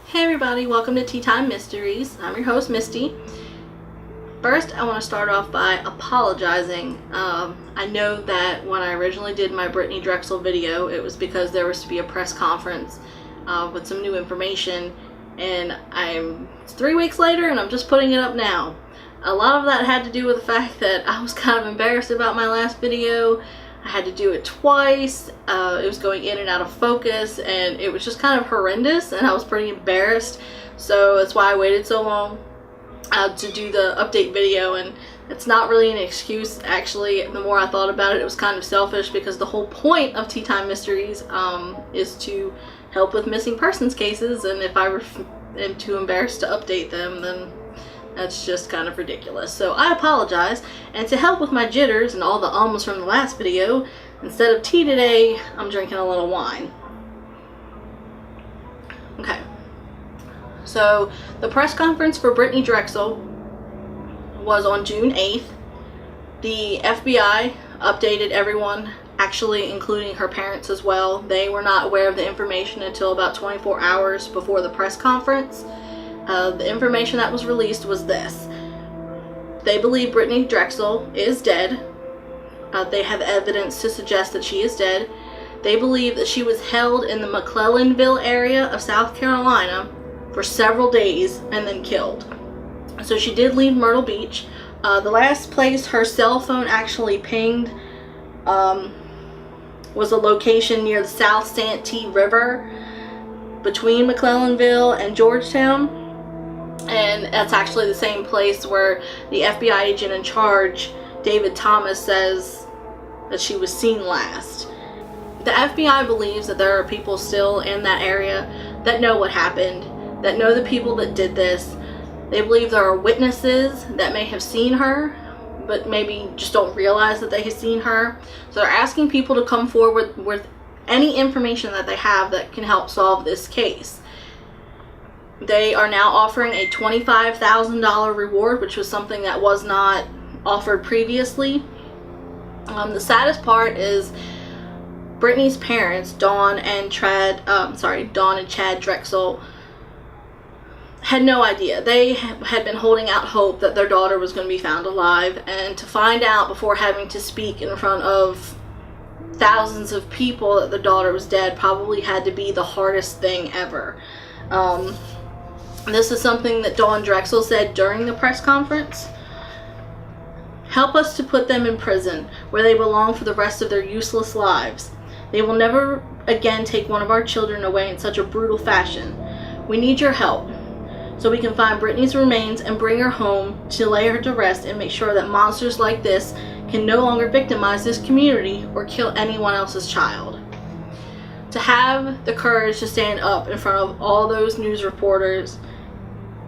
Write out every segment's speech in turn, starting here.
Hey everybody, welcome to Tea Time Mysteries. I'm your host, Misty. First, I want to start off by apologizing. I know that when I originally did my Brittanee Drexel video, it was because there was to be a press conference with some new information, and it's 3 weeks later and I'm just putting it up now. A lot of that had to do with the fact that I was kind of embarrassed about my last video. I had to do it twice. It was going in and out of focus, and it was just kind of horrendous, and I was pretty embarrassed. So that's why I waited so long to do the update video, and it's not really an excuse. Actually, the more I thought about it, it was kind of selfish, because the whole point of Tea Time Mysteries is to help with missing persons cases, and if I am too embarrassed to update them, then that's just kind of ridiculous. So I apologize, and to help with my jitters and all the ums from the last video, instead of tea today, I'm drinking a little wine. Okay, so the press conference for Brittanee Drexel was on June 8th. The FBI updated everyone, actually including her parents as well. They were not aware of the information until about 24 hours before the press conference. The information that was released was this. They believe Brittanee Drexel is dead. They have evidence to suggest that she is dead. They believe that she was held in the McClellanville area of South Carolina for several days and then killed. So she did leave Myrtle Beach. The last place her cell phone actually pinged was a location near the South Santee River between McClellanville and Georgetown. And that's actually the same place where the FBI agent in charge, David Thomas, says that she was seen last. The FBI believes that there are people still in that area that know what happened, that know the people that did this. They believe there are witnesses that may have seen her, but maybe just don't realize that they have seen her. So they're asking people to come forward with any information that they have that can help solve this case. They are now offering a $25,000 reward, which was something that was not offered previously. The saddest part is Brittanee's parents, Dawn and Chad Drexel, had no idea. They had been holding out hope that their daughter was going to be found alive, and to find out before having to speak in front of thousands of people that their daughter was dead probably had to be the hardest thing ever. This is something that Dawn Drexel said during the press conference. Help us to put them in prison where they belong for the rest of their useless lives. They will never again take one of our children away in such a brutal fashion. We need your help so we can find Brittanee's remains and bring her home to lay her to rest and make sure that monsters like this can no longer victimize this community or kill anyone else's child. To have the courage to stand up in front of all those news reporters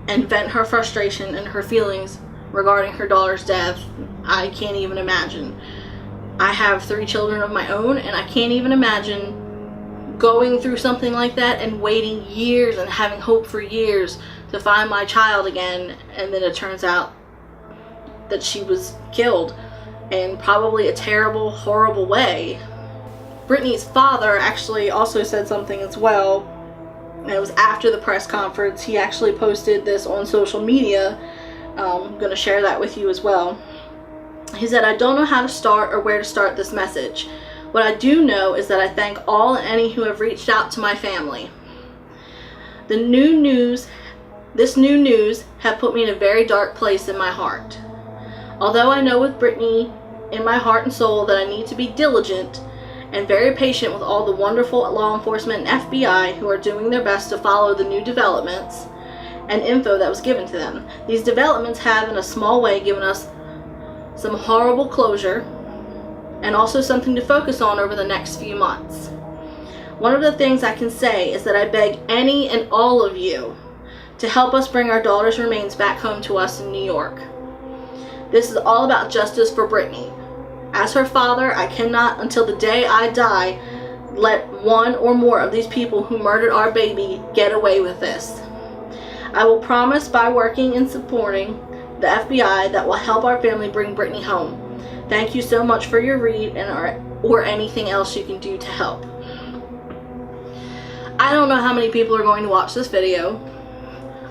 and vent her frustration and her feelings regarding her daughter's death, I can't even imagine. I have 3 children of my own, and I can't even imagine going through something like that and waiting years and having hope for years to find my child again, and then it turns out that she was killed in probably a terrible, horrible way. Brittanee's father actually also said something as well, and it was after the press conference. He actually posted this on social media. I'm going to share that with you as well. He said, "I don't know how to start or where to start this message. What I do know is that I thank all and any who have reached out to my family. This new news have put me in a very dark place in my heart. Although I know with Brittanee in my heart and soul that I need to be diligent and very patient with all the wonderful law enforcement and FBI who are doing their best to follow the new developments and info that was given to them. These developments have in a small way given us some horrible closure and also something to focus on over the next few months. One of the things I can say is that I beg any and all of you to help us bring our daughter's remains back home to us in New York. This is all about justice for Brittanee. As her father, I cannot, until the day I die, let one or more of these people who murdered our baby get away with this. I will promise by working and supporting the FBI that will help our family bring Brittanee home. Thank you so much for your read or anything else you can do to help." I don't know how many people are going to watch this video.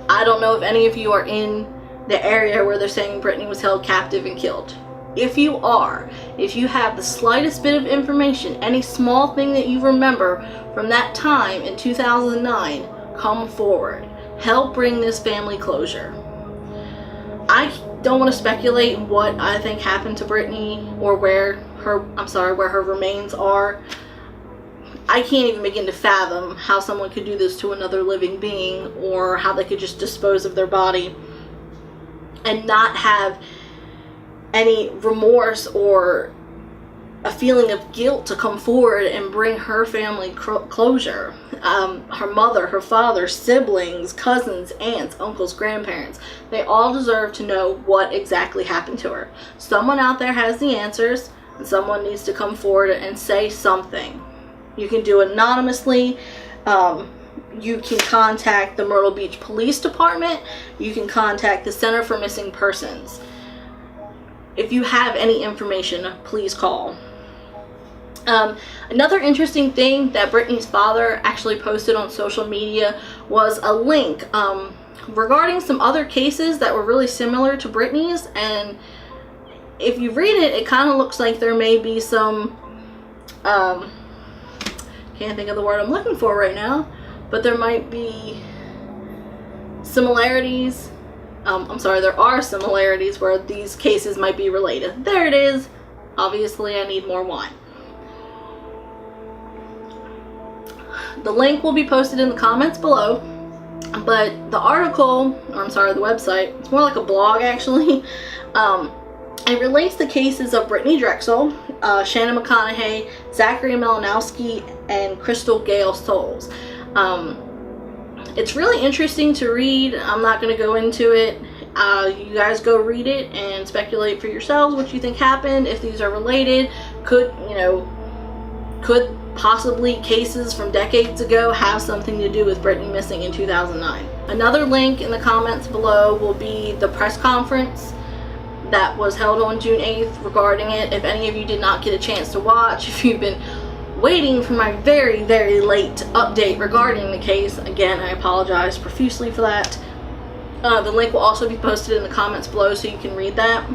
I don't know if any of you are in the area where they're saying Brittanee was held captive and killed. If you are, if you have the slightest bit of information, any small thing that you remember from that time in 2009, come forward. Help bring this family closure. I don't want to speculate what I think happened to Brittanee or where her remains are. I can't even begin to fathom how someone could do this to another living being, or how they could just dispose of their body and not have any remorse or a feeling of guilt to come forward and bring her family closure. Her mother, her father, siblings, cousins, aunts, uncles, grandparents, they all deserve to know what exactly happened to her. Someone out there has the answers, and someone needs to come forward and say something. You can do it anonymously. You can contact the Myrtle Beach Police Department. You can contact the Center for Missing Persons. If you have any information, please call. Another interesting thing that Brittanee's father actually posted on social media was a link regarding some other cases that were really similar to Brittanee's, and if you read it, it kind of looks like there may be some can't think of the word I'm looking for right now, but there might be similarities. There are similarities where these cases might be related. There it is. Obviously, I need more wine. The link will be posted in the comments below, but the article, or the website, it's more like a blog actually. It relates the cases of Brittanee Drexel, Shannon McConaughey, Zachary Malinowski, and Crystal Gail Souls. It's really interesting to read. I'm not going to go into it. You guys go read it and speculate for yourselves what you think happened, if these are related. Could possibly cases from decades ago have something to do with Brittanee missing in 2009. Another link in the comments below will be the press conference that was held on June 8th regarding it. If any of you did not get a chance to watch, if you've been waiting for my very, very late update regarding the case, again, I apologize profusely for that. The link will also be posted in the comments below so you can read that.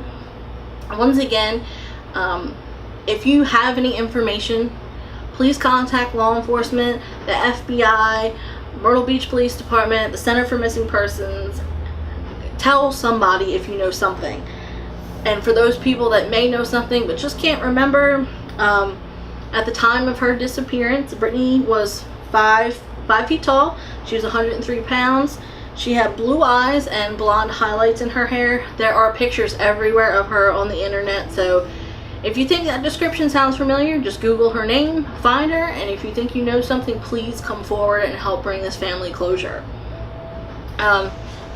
Once again, if you have any information, please contact law enforcement, the FBI, Myrtle Beach Police Department, the Center for Missing Persons. Tell somebody if you know something. And for those people that may know something but just can't remember, at the time of her disappearance, Brittanee was 5 feet tall. She was 103 pounds. She had blue eyes and blonde highlights in her hair. There are pictures everywhere of her on the internet, so if you think that description sounds familiar, just Google her name, find her, and if you think you know something, please come forward and help bring this family closure.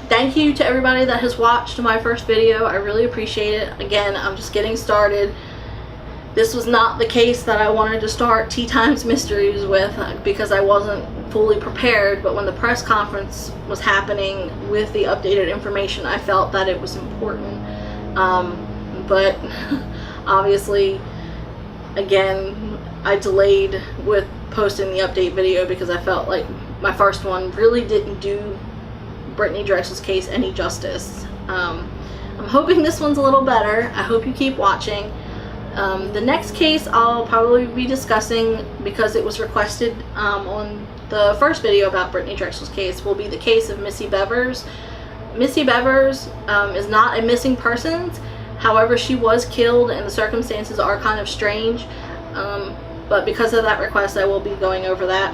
Thank you to everybody that has watched my first video. I really appreciate it. Again, I'm just getting started. This was not the case that I wanted to start Tea Times Mysteries with because I wasn't fully prepared, but when the press conference was happening with the updated information, I felt that it was important. But obviously, again, I delayed with posting the update video because I felt like my first one really didn't do Brittanee Drexel's case any justice. I'm hoping this one's a little better. I hope you keep watching. The next case I'll probably be discussing, because it was requested on the first video about Brittanee Drexel's case, will be the case of Missy Bevers. Missy Bevers is not a missing person. However, she was killed and the circumstances are kind of strange. But because of that request, I will be going over that.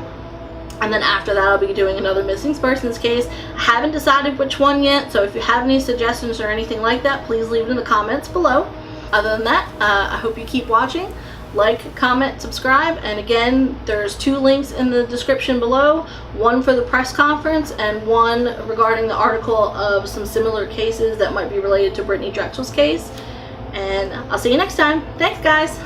And then after that, I'll be doing another missing persons case. I haven't decided which one yet, so if you have any suggestions or anything like that, please leave it in the comments below. Other than that, I hope you keep watching. Like, comment, subscribe, and again, there's 2 links in the description below. One for the press conference and one regarding the article of some similar cases that might be related to Brittanee Drexel's case. And I'll see you next time. Thanks, guys.